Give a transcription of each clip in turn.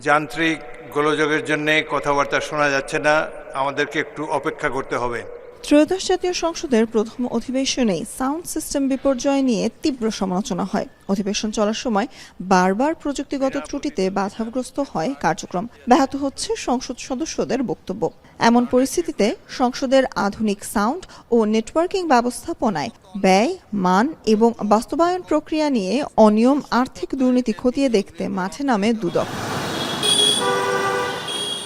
যান্ত্রিক গোলযোগের জন্য কথাবার্তা শোনা যাচ্ছে না, আমাদেরকে একটু অপেক্ষা করতে হবে। ত্রয়োদশ জাতীয় সংসদের প্রথম অধিবেশনেই সাউন্ড সিস্টেম বিপর্যয় নিয়ে তীব্র সমালোচনা হয়। অধিবেশন চলার সময় বারবার প্রযুক্তিগত ত্রুটিতে বাধাগ্রস্ত হয় কার্যক্রম, ব্যাহত হচ্ছে সংসদ সদস্যদের বক্তব্য। এমন পরিস্থিতিতে সংসদের আধুনিক সাউন্ড ও নেটওয়ার্কিং ব্যবস্থাপনায় ব্যয়, মান এবং বাস্তবায়ন প্রক্রিয়া নিয়ে অনিয়ম, আর্থিক দুর্নীতি খতিয়ে দেখতে মাঠে নামে দুদক।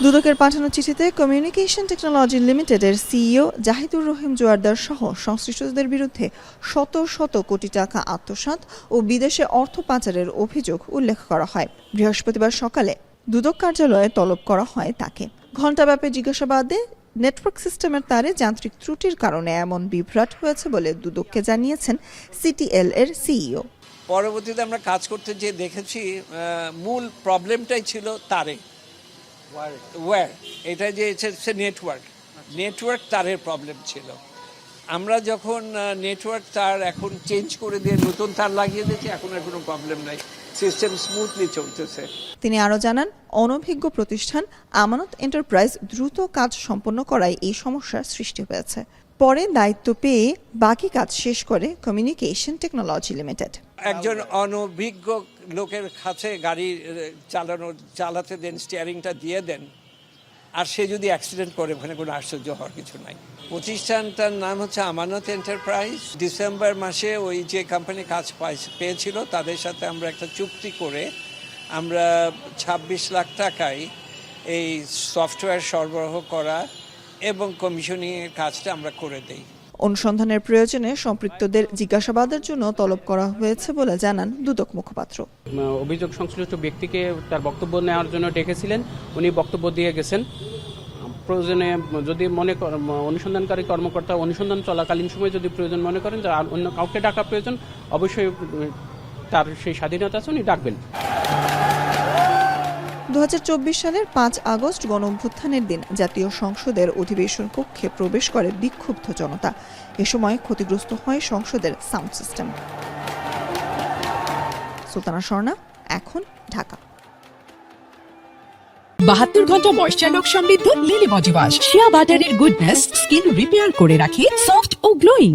দুদকের পাঠানো চিঠিতে কমিউনিকেশন টেকনোলজি লিমিটেডের সিইও জাহিদুর রহিম জোয়ারদার সহ সংশ্লিষ্টদের বিরুদ্ধে শত শত কোটি টাকা আত্মসাৎ ও বিদেশে অর্থ পাচারের অভিযোগ উল্লেখ করা হয়। বৃহস্পতিবার সকালে দুদক কার্যালয়ে তলব করা হয় তাকে। ঘণ্টাব্যাপী জিজ্ঞাসাবাদে নেটওয়ার্ক সিস্টেমের তারে যান্ত্রিক ত্রুটির কারণে এমন বিভ্রাট হয়েছে বলে দুদককে জানিয়েছেন সিটিএল এর সিইও। পরবর্তীতে আমরা কাজ করতে যে দেখেছি মূল প্রবলেমটাই ছিল তারে ওয়্যার, এটা যে নেটওয়ার্ক তারের প্রবলেম ছিল। আমরা যখন নেটওয়ার্ক তার এখন চেঞ্জ করে দিয়ে নতুন তার লাগিয়ে দিয়েছি, এখন আর কোনো প্রবলেম নাই, সিস্টেম স্মুথলি চলতেছে। তিনি আরও জানান, অনভিজ্ঞ প্রতিষ্ঠান আমানত এন্টারপ্রাইজ দ্রুত কাজ সম্পন্ন করায় এই সমস্যার সৃষ্টি হয়েছে। পরে দায়িত্ব পেয়ে বাকি কাজ শেষ করে কমিউনিকেশন টেকনোলজি লিমিটেড। একজন অনভিজ্ঞ লোকের কাছে গাড়ি চালাতে দেন, স্টিয়ারিংটা দিয়ে দেন, আর সে যদি অ্যাক্সিডেন্ট করে, ওখানে কোনো আশ্চর্য হওয়ার কিছু নাই। প্রতিষ্ঠানটার নাম হচ্ছে আমানত এন্টারপ্রাইজ। ডিসেম্বর মাসে ওই যে কোম্পানি কাজ পেয়েছিল তাদের সাথে আমরা একটা চুক্তি করে আমরা 26 লাখ টাকায় এই সফটওয়্যার সরবরাহ করা এবং কমিশনিংয়ের কাজটা আমরা করে দেই। অনুসন্ধানের প্রয়োজনে সম্পৃক্তদের জিজ্ঞাসাবাদের জন্য তলব করা হয়েছে বলে জানান দুদক মুখপাত্র। অভিযোগ সংশ্লিষ্ট ব্যক্তিকে তার বক্তব্য নেওয়ার জন্য ডেকেছিলেন, উনি বক্তব্য দিয়ে গেছেন। প্রয়োজনে যদি অনুসন্ধানকারী কর্মকর্তা অনুসন্ধান চলাকালীন সময় যদি প্রয়োজন মনে করেন যে অন্য কাউকে ডাকা প্রয়োজন, অবশ্যই তার সেই স্বাধীনতা আছে, উনি ডাকবেন। 2024 সালের 5 আগস্ট গণঅভ্যুত্থানের দিন জাতীয় সংসদের অধিবেশন কক্ষে প্রবেশ করে বিক্ষুব্ধ জনতা। এ সময় ক্ষতিগ্রস্ত হয় সংসদের সাউন্ড সিস্টেম। সুলতানা স্বর্ণা, এখন, ঢাকা। 72 ঘন্টা ময়েশ্চার লক সমৃদ্ধ লিলি বডি ওয়াশ, শিয়া বাটারের গুডনেস স্কিন রিপেয়ার করে রাখে সফট ও গ্লোয়িং।